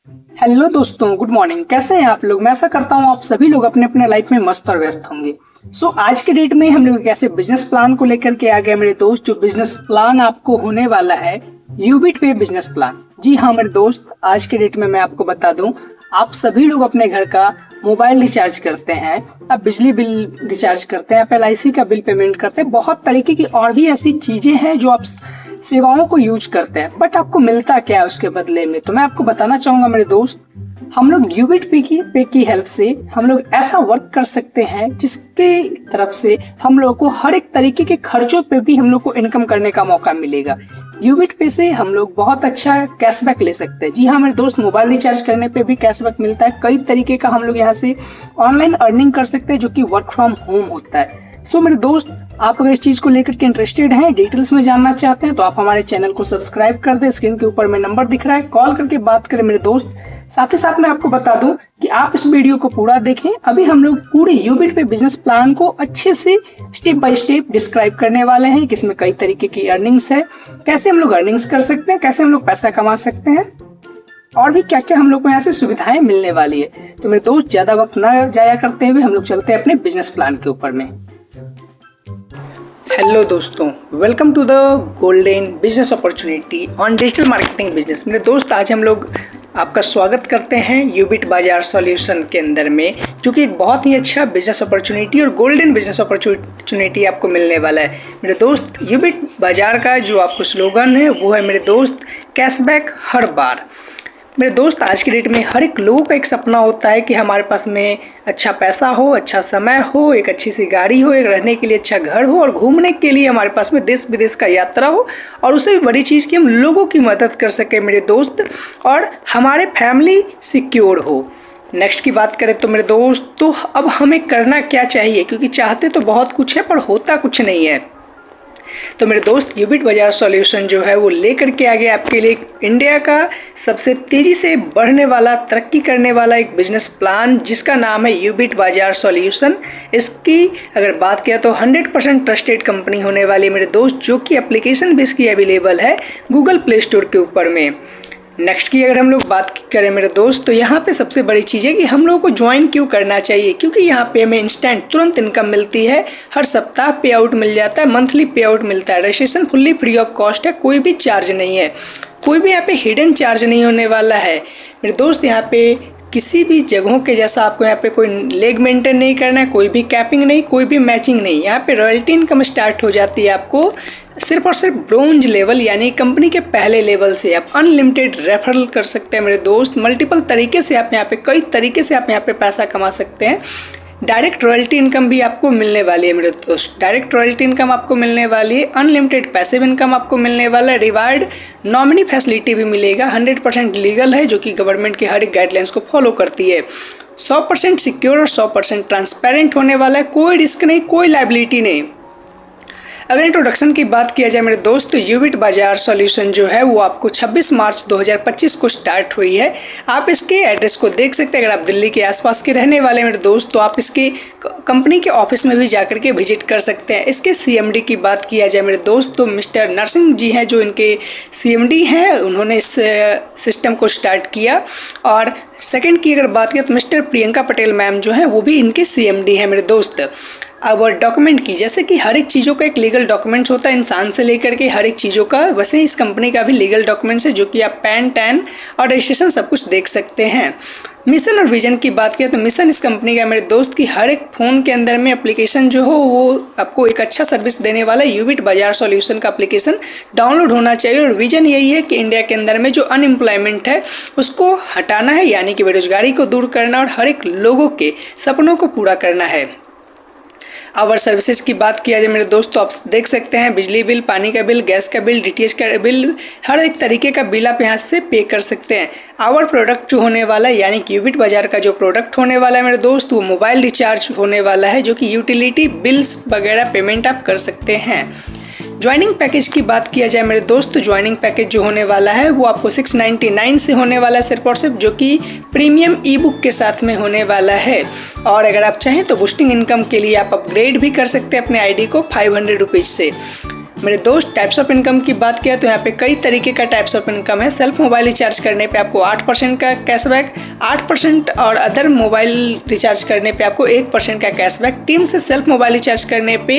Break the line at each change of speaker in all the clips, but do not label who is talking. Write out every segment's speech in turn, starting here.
Hello दोस्तों, good morning. कैसे हैं आप लोग? मैं ऐसा करता हूं आप सभी लोग अपने अपने लाइफ में मस्त और व्यस्त होंगे। आज के डेट में हम लोग कैसे बिजनेस प्लान को लेकर के आ गए मेरे दोस्त। जो बिजनेस प्लान आपको होने वाला है यूबिट पे बिजनेस प्लान। जी हाँ मेरे दोस्त, आज के डेट में मैं आपको बता दूं, आप सभी लोग अपने घर का मोबाइल रिचार्ज करते हैं, आप बिजली बिल रिचार्ज करते हैं, आप LIC का बिल पेमेंट करते हैं, बहुत तरीके की और भी ऐसी चीजें हैं जो आप सेवाओं को यूज करते हैं। बट आपको मिलता क्या है उसके बदले में? तो मैं आपको बताना चाहूंगा मेरे दोस्त, हम लोग यूबिट पे की हेल्प से हम लोग ऐसा वर्क कर सकते हैं जिसके तरफ से हम लोग को हर एक तरीके के खर्चों पे भी हम लोग को इनकम करने का मौका मिलेगा। यूबिट पे से हम लोग बहुत अच्छा कैशबैक ले सकते हैं। जी हाँ मेरे दोस्त, मोबाइल रिचार्ज करने पे भी कैशबैक मिलता है। कई तरीके का हम लोग यहाँ से ऑनलाइन अर्निंग कर सकते हैं जो कि वर्क फ्रॉम होम होता है। मेरे दोस्त, आप अगर इस चीज को लेकर के इंटरेस्टेड हैं, डिटेल्स में जानना चाहते हैं, तो आप हमारे चैनल को सब्सक्राइब कर दें। स्क्रीन के ऊपर में नंबर दिख रहा है, कॉल करके बात करें मेरे दोस्त। साथ ही साथ मैं आपको बता दूं कि आप इस वीडियो को पूरा देखें। अभी हम लोग पूरे यूबिट पे बिजनेस प्लान को अच्छे से स्टेप बाय स्टेप डिस्क्राइब करने वाले हैं कि इसमें कई तरीके की अर्निंग्स है, कैसे हम लोग अर्निंग्स कर सकते हैं, कैसे हम लोग पैसा कमा सकते हैं, और भी क्या क्या हम लोग को यहाँ से सुविधाएं मिलने वाली है। तो मेरे दोस्त, ज्यादा वक्त ना जाया करते हुए हम लोग चलते हैं अपने बिजनेस प्लान के ऊपर में। हेलो दोस्तों, welcome to the golden business opportunity on digital marketing business. मेरे दोस्त, आज हम लोग आपका स्वागत करते हैं यूबिट बाजार सॉल्यूशन के अंदर में, जो कि एक बहुत ही अच्छा बिजनेस अपॉर्चुनिटी और गोल्डन बिजनेस अपॉर्चुनिटी आपको मिलने वाला है। मेरे दोस्त, यूबिट बाजार का जो आपको स्लोगन है वो है मेरे दोस्त, कैशबैक हर बार। मेरे दोस्त, आज की डेट में हर एक लोगों का एक सपना होता है कि हमारे पास में अच्छा पैसा हो, अच्छा समय हो, एक अच्छी सी गाड़ी हो, एक रहने के लिए अच्छा घर हो और घूमने के लिए हमारे पास में देश विदेश का यात्रा हो, और उससे भी बड़ी चीज़ कि हम लोगों की मदद कर सके मेरे दोस्त, और हमारे फैमिली सिक्योर हो। नेक्स्ट की बात करें तो मेरे दोस्त, तो अब हमें करना क्या चाहिए? क्योंकि चाहते तो बहुत कुछ है पर होता कुछ नहीं है। तो मेरे दोस्त, यूबिट बाजार सॉल्यूशन जो है वो लेकर के आ गया आपके लिए इंडिया का सबसे तेज़ी से बढ़ने वाला, तरक्की करने वाला एक बिजनेस प्लान, जिसका नाम है यूबिट बाजार सॉल्यूशन। इसकी अगर बात किया तो 100% ट्रस्टेड कंपनी होने वाली मेरे दोस्त, जो कि एप्लीकेशन भी इसकी अवेलेबल है गूगल प्ले स्टोर के ऊपर में। नेक्स्ट की अगर हम लोग बात करें मेरे दोस्त, तो यहाँ पे सबसे बड़ी चीज़ है कि हम लोगों को ज्वाइन क्यों करना चाहिए। क्योंकि यहाँ पे हमें इंस्टेंट तुरंत इनकम मिलती है, हर सप्ताह पे आउट मिल जाता है, मंथली पे आउट मिलता है, registration fully free of cost है, कोई भी चार्ज नहीं है, कोई भी यहाँ पे हिडन चार्ज नहीं होने वाला है मेरे दोस्त। यहाँ पे किसी भी जगहों के जैसा आपको यहाँ पे कोई लेग मेंटेन नहीं करना है, कोई भी कैपिंग नहीं, कोई भी मैचिंग नहीं। यहाँ पे रॉयल्टी इनकम स्टार्ट हो जाती है आपको सिर्फ और सिर्फ ब्रोंज लेवल, यानी कंपनी के पहले लेवल से। आप अनलिमिटेड रेफरल कर सकते हैं मेरे दोस्त। मल्टीपल तरीके से आप यहाँ पे, कई तरीके से आप यहाँ पे पैसा कमा सकते हैं। डायरेक्ट रॉयल्टी इनकम भी आपको मिलने वाली है मेरे दोस्त, डायरेक्ट रॉयल्टी इनकम आपको मिलने वाली है, अनलिमिटेड पैसिव इनकम आपको मिलने वाला है, रिवार्ड नॉमिनी फैसिलिटी भी मिलेगा, 100% लीगल है, जो कि गवर्नमेंट के हर एक गाइडलाइंस को फॉलो करती है, 100% सिक्योर और 100% ट्रांसपेरेंट होने वाला है, कोई रिस्क नहीं, कोई लाइबिलिटी नहीं। अगर इंट्रोडक्शन की बात किया जाए मेरे दोस्त, तो यूबिट बाजार सॉल्यूशन जो है वो आपको 26 मार्च 2025 को स्टार्ट हुई है। आप इसके एड्रेस को देख सकते हैं। अगर आप दिल्ली के आसपास के रहने वाले मेरे दोस्त, तो आप इसके कंपनी के ऑफिस में भी जाकर के विजिट कर सकते हैं। इसके CMD की बात किया जाए मेरे दोस्त, तो मिस्टर नरसिंह जी हैं जो इनके CMD हैं, उन्होंने इस सिस्टम को स्टार्ट किया। और सेकेंड की अगर बात किया तो मिस्टर प्रियंका पटेल मैम जो हैं वो भी इनके CMD हैं मेरे दोस्त। अब डॉक्यूमेंट की, जैसे कि हर एक चीज़ों का एक लीगल डॉक्यूमेंट्स होता है, इंसान से लेकर के हर एक चीज़ों का, वैसे इस कंपनी का भी लीगल डॉक्यूमेंट्स है, जो कि आप पैन, टैन और रजिस्ट्रेशन सब कुछ देख सकते हैं। मिशन और विजन की बात किया तो मिशन इस कंपनी का मेरे दोस्त की हर एक फ़ोन के अंदर में एप्लीकेशन जो हो वो आपको एक अच्छा सर्विस देने वाला यूबिट बाजार सॉल्यूशन का एप्लीकेशन डाउनलोड होना चाहिए। और विजन यही है कि इंडिया के अंदर में जो अनएम्प्लॉयमेंट है उसको हटाना है, यानी कि बेरोजगारी को दूर करना और हर एक लोगों के सपनों को पूरा करना है। आवर सर्विसेज की बात किया जाए मेरे दोस्त, तो आप देख सकते हैं बिजली बिल, पानी का बिल, गैस का बिल, DTH का बिल, हर एक तरीके का बिल आप यहाँ से पे कर सकते हैं। आवर प्रोडक्ट जो होने वाला है, यानी कि यूबिट बाजार का जो प्रोडक्ट होने वाला है मेरे दोस्त, वो मोबाइल रिचार्ज होने वाला है, जो कि यूटिलिटी बिल्स वगैरह पेमेंट आप कर सकते हैं। ज्वाइनिंग पैकेज की बात किया जाए मेरे दोस्त, तो ज्वाइनिंग पैकेज जो होने वाला है वो आपको 699 से होने वाला है सिर्फ और सिर्फ, जो कि प्रीमियम ई-बुक के साथ में होने वाला है। और अगर आप चाहें तो बूस्टिंग इनकम के लिए आप अपग्रेड भी कर सकते हैं अपने ID को 500 रुपीज़ से। मेरे दोस्त टाइप्स ऑफ इनकम की बात किया तो यहाँ पे कई तरीके का टाइप्स ऑफ इनकम है। सेल्फ मोबाइल रिचार्ज करने पे आपको 8% का कैशबैक, 8% और अदर मोबाइल रिचार्ज करने पे आपको 1% का कैशबैक। टीम से सेल्फ मोबाइल रिचार्ज करने पे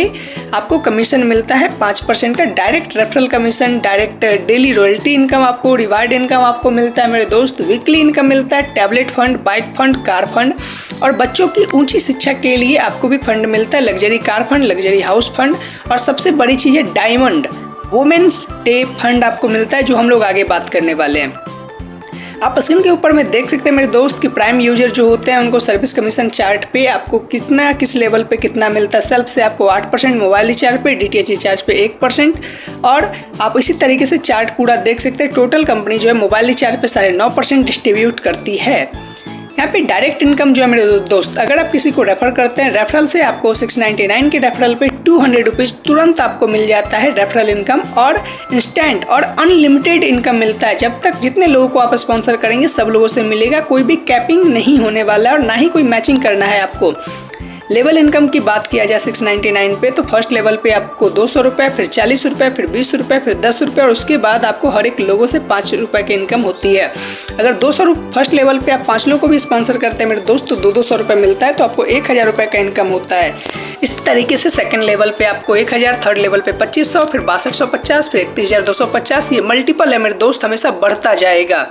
आपको कमीशन मिलता है 5% का। Direct referral commission, direct daily royalty income आपको, रिवार्ड इनकम आपको मिलता है मेरे दोस्त। वीकली इनकम मिलता है, tablet fund, bike fund, car fund और बच्चों की ऊंची शिक्षा के लिए आपको भी फंड मिलता है, luxury car fund, luxury house fund और सबसे बड़ी चीज़ है डायमंड वुमेन्स डे फंड आपको मिलता है, जो हम लोग आगे बात करने वाले हैं। आप स्क्रीन के ऊपर में देख सकते हैं मेरे दोस्त कि प्राइम यूजर जो होते हैं उनको सर्विस कमीशन चार्ट पे आपको कितना, किस लेवल पे कितना मिलता है। सेल्फ से आपको 8%, मोबाइल रिचार्ज पे, DTH रिचार्ज पे 1% और आप इसी तरीके से चार्ट पूरा देख सकते हैं। टोटल कंपनी जो है मोबाइल रिचार्ज पे 9.5% डिस्ट्रीब्यूट करती है। यहाँ पे डायरेक्ट इनकम जो है मेरे दोस्त, अगर आप किसी को रेफर करते हैं, रेफरल से आपको 699 के रेफरल पे 200 रुपीज़ तुरंत आपको मिल जाता है रेफरल इनकम और इंस्टेंट और अनलिमिटेड इनकम मिलता है। जब तक जितने लोगों को आप स्पॉन्सर करेंगे सब लोगों से मिलेगा, कोई भी कैपिंग नहीं होने वाला है और ना ही कोई मैचिंग करना है आपको। लेवल इनकम की बात किया जाए 699 पे तो फर्स्ट लेवल पे आपको 200 रुपये, फिर 40 रुपये, फिर 20 रुपये, फिर 10 रुपये और उसके बाद आपको हर एक लोगों से 5 रुपये की इनकम होती है। अगर 200 फर्स्ट लेवल पे आप 5 लोगों को भी स्पॉन्सर करते हैं मेरे दोस्त तो 200 रुपये मिलता है, तो आपको 1000 रुपये का इनकम होता है। इस तरीके से सेकंड लेवल पे आपको 1000, थर्ड लेवल पे 2500, फिर 6250, फिर 31,250। ये मल्टीपल है मेरे दोस्त, हमेशा बढ़ता जाएगा।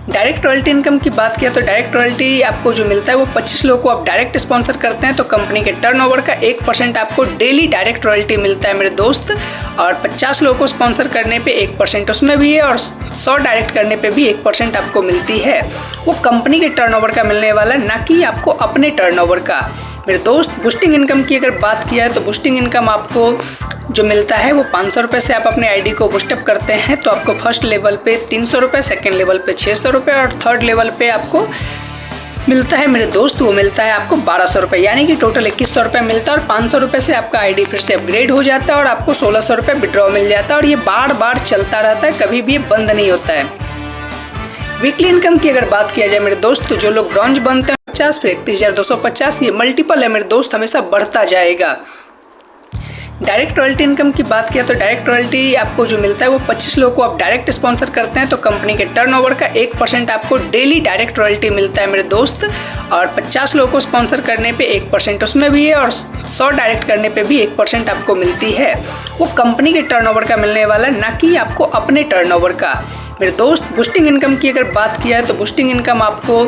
डायरेक्ट रॉयल्टी इनकम की बात किया तो डायरेक्ट रॉयल्टी आपको जो मिलता है वो 25 लोगों को आप डायरेक्ट स्पॉन्सर करते हैं तो कंपनी के टर्नओवर का 1% आपको डेली डायरेक्ट रॉयल्टी मिलता है मेरे दोस्त। और 50 लोगों को स्पॉन्सर करने पे 1% उसमें भी है और 100 डायरेक्ट करने पे भी 1% आपको मिलती है। वो कंपनी के टर्नओवर का मिलने वाला, ना कि आपको अपने टर्नओवर का। मेरे दोस्त बूस्टिंग इनकम की अगर बात किया है तो बूस्टिंग इनकम आपको जो मिलता है वो 500 रुपये से आप अपने आईडी को बूस्टअप करते हैं तो आपको फर्स्ट लेवल पे 300 रुपये, सेकेंड लेवल पे 600 रुपये और थर्ड लेवल पे आपको मिलता है मेरे दोस्त वो मिलता है आपको 1200 रुपये, यानी कि टोटल 2100 रुपये मिलता है। और 500 रुपये से आपका आईडी फिर से अपग्रेड हो जाता है और आपको 1600 रुपये विड्रॉ मिल जाता है और ये बार बार चलता रहता है, कभी भी ये बंद नहीं होता है। वीकली इनकम की अगर बात किया जाए मेरे दोस्त तो जो लोग ब्रॉन्ज बनते हैं 50, फिर 31,250, ये मल्टीपल है मेरे दोस्त, हमेशा बढ़ता जाएगा। डायरेक्ट रॉयल्टी इनकम की बात किया तो डायरेक्ट रॉयल्टी आपको जो मिलता है वो 25 लोगों को आप डायरेक्ट स्पॉन्सर करते हैं तो कंपनी के टर्नओवर का 1% आपको डेली डायरेक्ट रॉयल्टी मिलता है मेरे दोस्त। और 50 लोगों को स्पॉन्सर करने पे 1% उसमें भी है और 100 डायरेक्ट करने पे भी 1% आपको मिलती है। वो कंपनी के टर्नओवर का मिलने वाला, ना कि आपको अपने टर्नओवर का। मेरे दोस्त बूस्टिंग इनकम की अगर बात किया है तो बूस्टिंग इनकम आपको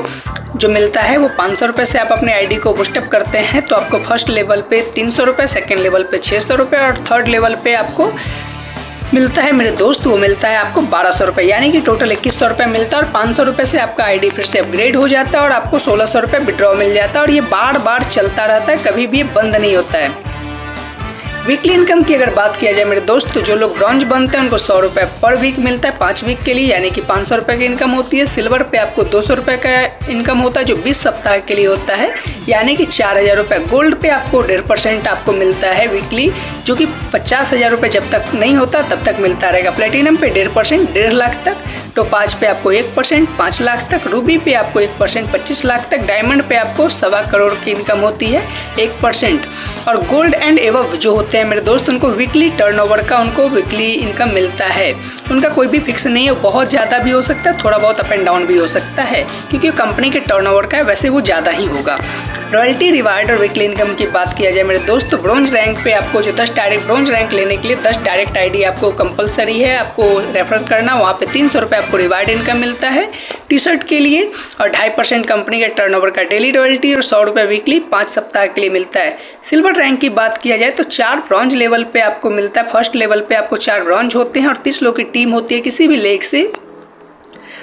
जो मिलता है वो 500 रुपये से आप अपने आईडी को बूस्टअप करते हैं तो आपको फर्स्ट लेवल पे 300 रुपये, सेकेंड लेवल पे 600 रुपये और थर्ड लेवल पे आपको मिलता है मेरे दोस्त वो मिलता है आपको 1200 रुपये, यानी कि टोटल 2100 रुपये मिलता है। और 500 रुपये से आपका आईडी फिर से अपग्रेड हो जाता है और आपको 1600 रुपये विड्रॉ मिल जाता है और ये बार बार चलता रहता है, कभी भी ये बंद नहीं होता है। वीकली इनकम की अगर बात किया जाए मेरे दोस्त तो जो लोग ब्रॉन्ज बनते हैं उनको 100 रुपये पर वीक मिलता है 5 वीक के लिए, यानी कि 500 रुपये की इनकम होती है। सिल्वर पे आपको 200 रुपये का इनकम होता है जो 20 सप्ताह के लिए होता है, यानी कि 4000 रुपये। गोल्ड पे आपको 1.5% आपको मिलता है वीकली, जो कि 50,000 रुपये जब तक नहीं होता तब तक मिलता रहेगा। प्लेटिनम पे 1.5%, 1.5 लाख तक। टोपाज पे आपको 1%, 5 लाख तक। रूबी पे आपको 1%, 25 लाख तक। डायमंड पे आपको 1.25 करोड़ की इनकम होती है 1%। और गोल्ड एंड एबव जो होते हैं मेरे दोस्त उनको वीकली टर्नओवर का उनको वीकली इनकम मिलता है। उनका कोई भी फिक्स नहीं है, बहुत ज़्यादा भी हो सकता है, थोड़ा बहुत अप एंड डाउन भी हो सकता है, क्योंकि कंपनी के टर्नओवर का है, वैसे वो ज़्यादा ही होगा। रॉयल्टी, रिवार्ड और वीकली इनकम की बात किया जाए मेरे दोस्त तो ब्रॉन्ज रैंक पे आपको जो 10 डायरेक्ट ब्रॉन्ज रैंक लेने के लिए 10 डायरेक्ट आईडी आपको कंपलसरी है आपको रेफर करना। वहाँ पे 300 रुपये आपको रिवार्ड इनकम मिलता है टी शर्ट के लिए और 2.5% कंपनी के टर्नओवर का डेली रॉयल्टी और 100 रुपये वीकली 5 सप्ताह के लिए मिलता है। सिल्वर रैंक की बात किया जाए तो 4 ब्रॉन्ज लेवल पे आपको मिलता है। फर्स्ट लेवल पे आपको 4 ब्रॉन्ज होते हैं और 30 लोगों की टीम होती है किसी भी लेग से,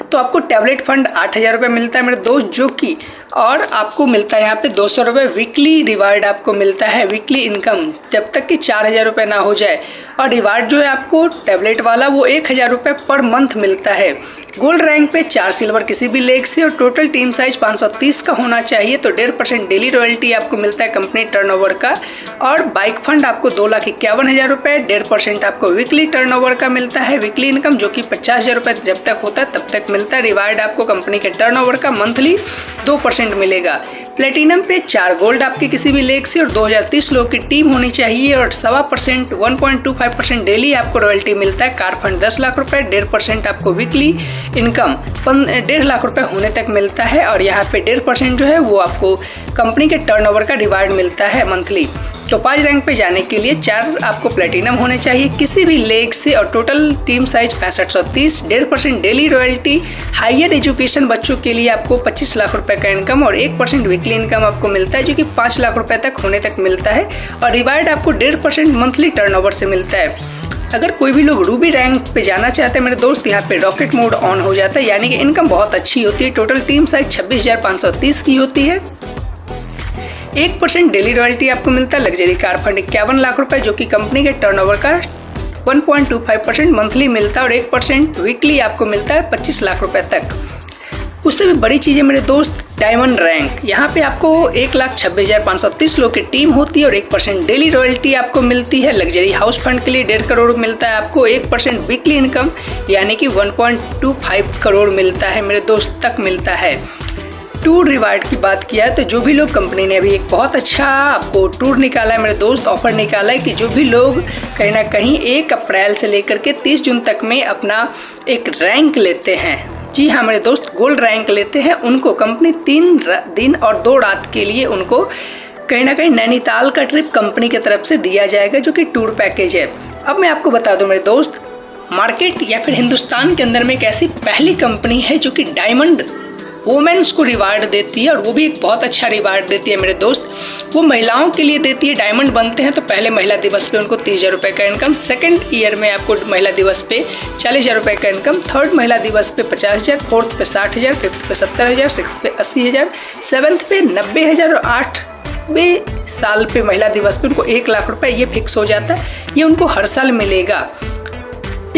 तो आपको टैबलेट फंड 8000 रुपये मिलता है मेरे दोस्त, जो कि और आपको मिलता है यहाँ पे 200 रुपये वीकली रिवार्ड आपको मिलता है। वीकली इनकम जब तक कि 4000 रुपये ना हो जाए। और रिवार्ड जो है आपको टैबलेट वाला वो 1000 रुपये पर मंथ मिलता है। गोल्ड रैंक पे 4 सिल्वर किसी भी लेग से और टोटल टीम साइज 530 का होना चाहिए, तो 1.5% डेली रॉयल्टी आपको मिलता है कंपनी टर्नओवर का। और बाइक फंड आपको 2,51,000 रुपये, 1.5% आपको वीकली टर्नओवर का मिलता है। वीकली इनकम जो कि 50,000 रुपये जब तक होता है तब तक मिलता है। रिवार्ड आपको कंपनी के टर्नओवर का मंथली 2% 1% मिलेगा। प्लेटिनम पे 4 गोल्ड आपके किसी भी लेग से और 2030 लोग की टीम होनी चाहिए और 1.25% 1.25% डेली आपको रॉयल्टी मिलता है। कार फंड 10 लाख रुपए, 1.5% आपको वीकली इनकम 1.5 लाख रुपए होने तक मिलता है और यहाँ पे 1.5% जो है वो आपको कंपनी के टर्नओवर का रिवार्ड मिलता है मंथली। तो 5 रैंक पे जाने के लिए 4 आपको प्लेटिनम होने चाहिए किसी भी लेग से और total team size 6530, 1.5% daily royalty, higher education बच्चों के लिए आपको 25 लाख रुपए का इनकम और 1% वीकली इनकम आपको मिलता है जो कि 5 लाख रुपए तक होने तक मिलता है और रिवार्ड आपको 1.5% मंथली टर्नओवर से मिलता है। अगर कोई भी लोग रूबी रैंक पे जाना चाहते हैं मेरे दोस्त, यहाँ पे रॉकेट मोड ऑन हो जाता है, यानी कि इनकम बहुत अच्छी होती है। टोटल टीम साइज 26,530 की होती है। 1% डेली रॉयल्टी आपको मिलता है। लग्जरी कार फंड 51 लाख रुपए जो कि कंपनी के टर्नओवर का 1.25% मंथली मिलता है और 1% वीकली आपको मिलता है 25 लाख रुपए तक। उससे भी बड़ी चीज़ है मेरे दोस्त डायमंड रैंक। यहाँ पे आपको 1,26,530 लोग की टीम होती है और 1% डेली रॉयल्टी आपको मिलती है। लग्जरी हाउस फंड के लिए 1.5 करोड़ मिलता है आपको, 1% वीकली इनकम यानी कि 1.25 करोड़ मिलता है मेरे दोस्त तक मिलता है। टूर रिवार्ड की बात किया तो जो भी लोग, कंपनी ने अभी एक बहुत अच्छा आपको टूर निकाला है मेरे दोस्त, ऑफर निकाला है कि जो भी लोग कहीं ना कहीं 1 अप्रैल से लेकर के 30 जून तक में अपना एक रैंक लेते हैं, जी हाँ मेरे दोस्त गोल्ड रैंक लेते हैं, उनको कंपनी 3 दिन और 2 रात के लिए उनको कहीं ना कहीं नैनीताल का ट्रिप कंपनी की तरफ से दिया जाएगा जो कि टूर पैकेज है। अब मैं आपको बता दूं मेरे दोस्त, मार्केट या फिर हिंदुस्तान के अंदर में एक ऐसी पहली कंपनी है जो कि डायमंड वुमेन्स को रिवार्ड देती है और वो भी एक बहुत अच्छा रिवार्ड देती है मेरे दोस्त। वो महिलाओं के लिए देती है। डायमंड बनते हैं तो पहले महिला दिवस पे उनको 30,000 रुपये का इनकम, सेकंड ईयर में आपको महिला दिवस पे 40,000 रुपये का इनकम, थर्ड महिला दिवस पे 50,000, फोर्थ पे 60,000, फिफ्थ पे 70,000, सिक्स्थ पे 80,000, सेवन्थ पे 90,000 और 8वें साल पे महिला दिवस पे उनको 1 लाख रुपये ये फिक्स हो जाता है। ये उनको हर साल मिलेगा,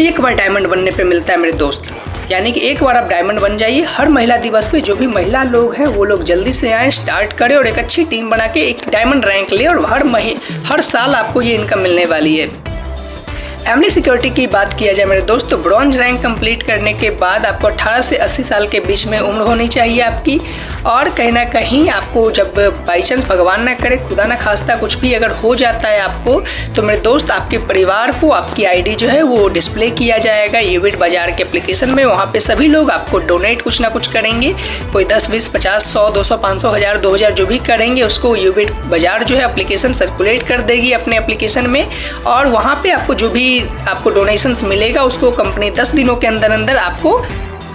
एक बार डायमंड बनने पे मिलता है मेरे दोस्त। यानी कि एक बार आप डायमंड बन जाइए। हर महिला दिवस पे जो भी महिला लोग हैं वो लोग जल्दी से आए, स्टार्ट करें और एक अच्छी टीम बना के एक डायमंड रैंक ले और हर साल आपको ये इनकम मिलने वाली है। फैमिली सिक्योरिटी की बात किया जाए मेरे दोस्त, तो ब्रॉन्ज रैंक कंप्लीट करने के बाद आपको 18 से 80 साल के बीच में उम्र होनी चाहिए आपकी और कहीं ना कहीं आपको जब बाई चांस भगवान ना करे, खुदा ना खास्ता कुछ भी अगर हो जाता है आपको, तो मेरे दोस्त आपके परिवार को आपकी आईडी जो है वो डिस्प्ले किया जाएगा यूबिट बाजार के एप्लीकेशन में। वहाँ पे सभी लोग आपको डोनेट कुछ ना कुछ करेंगे, कोई 10, 20, 50, 100, 200, 500, 1000, 2000 जो भी करेंगे उसको यूबिट बाजार जो है एप्लीकेशन सर्कुलेट कर देगी अपने एप्लीकेशन में और वहाँ पे आपको जो भी आपको डोनेशंस मिलेगा उसको कंपनी 10 दिनों के अंदर अंदर आपको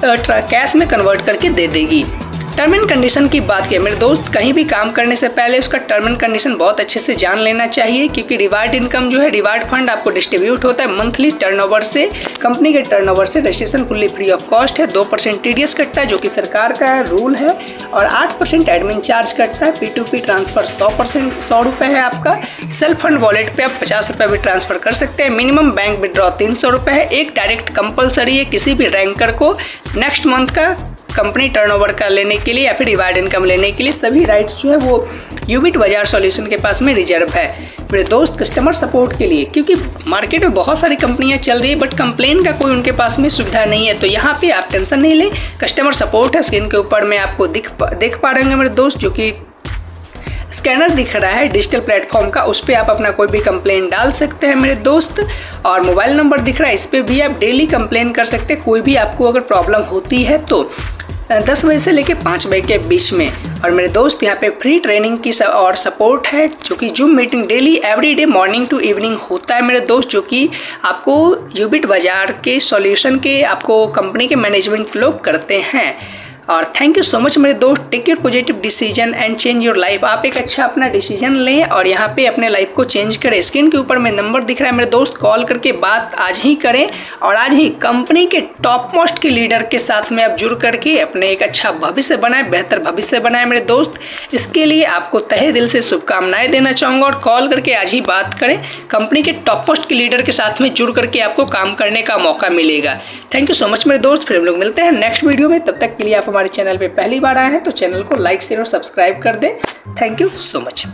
कैश में कन्वर्ट करके दे देगी। टर्म एंड कंडीशन की बात की मेरे दोस्त, कहीं भी काम करने से पहले उसका टर्म एंड कंडीशन बहुत अच्छे से जान लेना चाहिए क्योंकि रिवार्ड इनकम जो है, रिवार्ड फंड आपको डिस्ट्रीब्यूट होता है मंथली टर्नओवर से, कंपनी के टर्नओवर से। Registration fully free of cost है, 2% टीडीएस कटता है जो कि सरकार का रूल है और 8% एडमिन चार्ज कटता है। P2P ट्रांसफर 100 रुपये है आपका। सेल्फ फंड वॉलेट पे आप 50 रुपये भी ट्रांसफर कर सकते हैं। मिनिमम बैंक विड्रॉ 300 रुपये है। एक डायरेक्ट कंपलसरी है किसी भी रैंकर को नेक्स्ट मंथ का कंपनी टर्नओवर का लेने के लिए या फिर रिवार्ड इनकम लेने के लिए सभी राइट्स जो है वो यूबिट बाजार सॉल्यूशन के पास में रिजर्व है मेरे दोस्त। कस्टमर सपोर्ट के लिए, क्योंकि मार्केट में बहुत सारी कंपनियां चल रही है बट कंप्लेन का कोई उनके पास में सुविधा नहीं है, तो यहाँ पे आप टेंशन नहीं लें, कस्टमर सपोर्ट है। स्क्रीन के ऊपर में आपको देख पा रहे होंगे मेरे दोस्त, जो कि स्कैनर दिख रहा है डिजिटल प्लेटफॉर्म का, उस पर आप अपना कोई भी कंप्लेन डाल सकते हैं मेरे दोस्त। और मोबाइल नंबर दिख रहा है, इस पर भी आप डेली कंप्लेन कर सकते हैं कोई भी आपको अगर प्रॉब्लम होती है तो 10 बजे से लेकर 5 बजे के बीच में। और मेरे दोस्त यहाँ पे फ्री ट्रेनिंग की और सपोर्ट है, जो कि Zoom meeting daily everyday morning to evening होता है मेरे दोस्त, जो कि आपको यूबिट बाजार के सॉल्यूशन के आपको कंपनी के मैनेजमेंट लोग करते हैं। और थैंक यू सो मच मेरे दोस्त। Take your positive decision and change your life. आप एक अच्छा अपना डिसीजन लें और यहाँ पे अपने लाइफ को चेंज करें। स्क्रीन के ऊपर में नंबर दिख रहा है मेरे दोस्त, कॉल करके बात आज ही करें और आज ही कंपनी के टॉप मोस्ट के लीडर के साथ में आप जुड़ करके अपने एक अच्छा भविष्य बनाए, बेहतर भविष्य बनाए मेरे दोस्त। इसके लिए आपको तहे दिल से शुभकामनाएं देना चाहूँगा और कॉल करके आज ही बात करें। कंपनी के टॉप मोस्ट के लीडर के साथ में जुड़ करके आपको काम करने का मौका मिलेगा। थैंक यू सो मच मेरे दोस्त। फिर हम लोग मिलते हैं नेक्स्ट वीडियो में। तब तक के लिए आप हमारे चैनल पे पहली बार आए हैं तो चैनल को लाइक शेयर और सब्सक्राइब कर दें। Thank you so much.